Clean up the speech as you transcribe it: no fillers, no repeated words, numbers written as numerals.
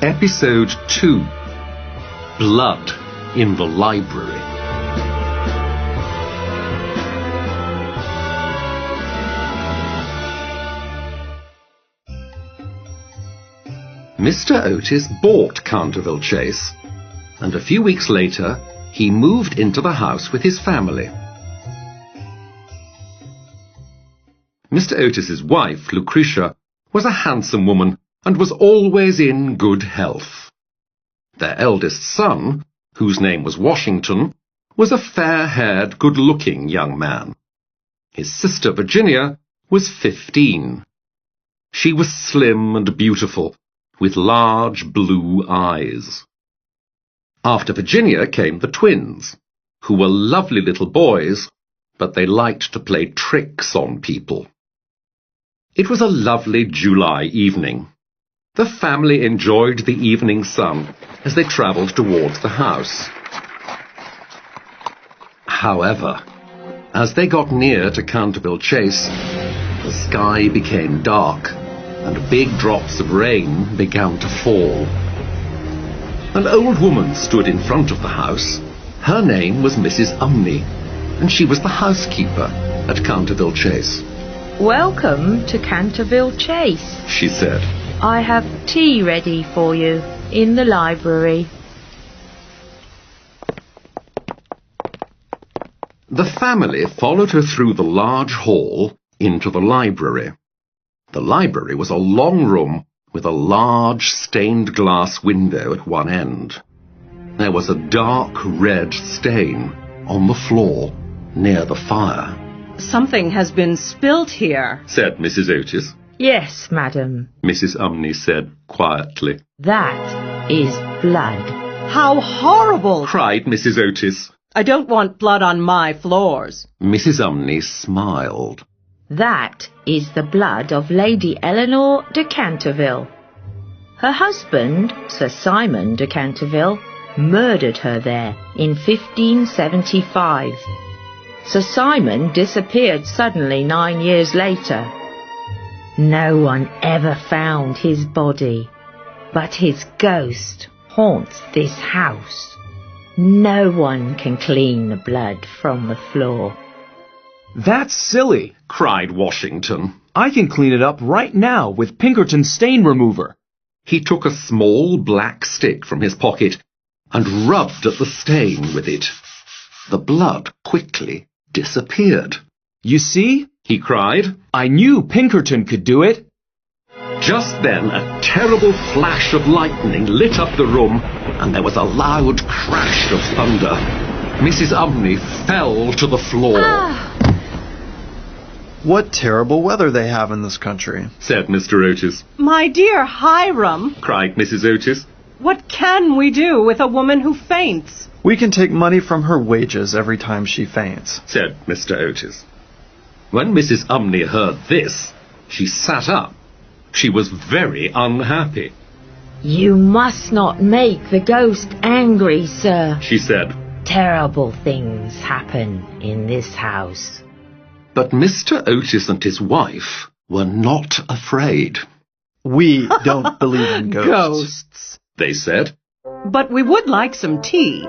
Episode 2. Blood in the Library. Mr. Otis bought Canterville Chase, and a few weeks later he moved into the house with his family. Mr. Otis's wife, Lucretia, was a handsome woman and was always in good health. Their eldest son, whose name was Washington, was a fair-haired, good-looking young man. His sister Virginia was 15. She was slim and beautiful, with large blue eyes. After Virginia came the twins, who were lovely little boys, but they liked to play tricks on people. It was a lovely July evening. The family enjoyed the evening sun as they travelled towards the house. However, as they got near to Canterville Chase, the sky became dark and big drops of rain began to fall. An old woman stood in front of the house. Her name was Mrs. Umney, and she was the housekeeper at Canterville Chase. "Welcome to Canterville Chase," she said. "I have tea ready for you in the library." The family followed her through the large hall into the library. The library was a long room with a large stained glass window at one end. There was a dark red stain on the floor near the fire. "Something has been spilt here," said Mrs. Otis. "Yes, madam." Mrs. Umney said quietly. "That is blood." "How horrible!" cried Mrs. Otis. "I don't want blood on my floors." Mrs. Umney smiled. "That is the blood of Lady Eleanor de Canterville. Her husband, Sir Simon de Canterville, murdered her there in 1575. Sir Simon disappeared suddenly 9 years later. No one ever found his body, but his ghost haunts this house. No one can clean the blood from the floor." "That's silly," cried Washington. "I can clean it up right now with Pinkerton's stain remover." He took a small black stick from his pocket and rubbed at the stain with it. The blood quickly disappeared. "You see?" he cried. "I knew Pinkerton could do it." Just then a terrible flash of lightning lit up the room, and there was a loud crash of thunder. Mrs. Umney fell to the floor. "What terrible weather they have in this country," said Mr. Otis. "My dear Hiram," cried Mrs. Otis. "what can we do with a woman who faints?" "We can take money from her wages every time she faints," said Mr. Otis. When Mrs. Umney heard this, she sat up. She was very unhappy. "You must not make the ghost angry, sir," she said. "Terrible things happen in this house." But Mr. Otis and his wife were not afraid. "We don't believe in ghosts," "Ghosts," they said. "but we would like some tea."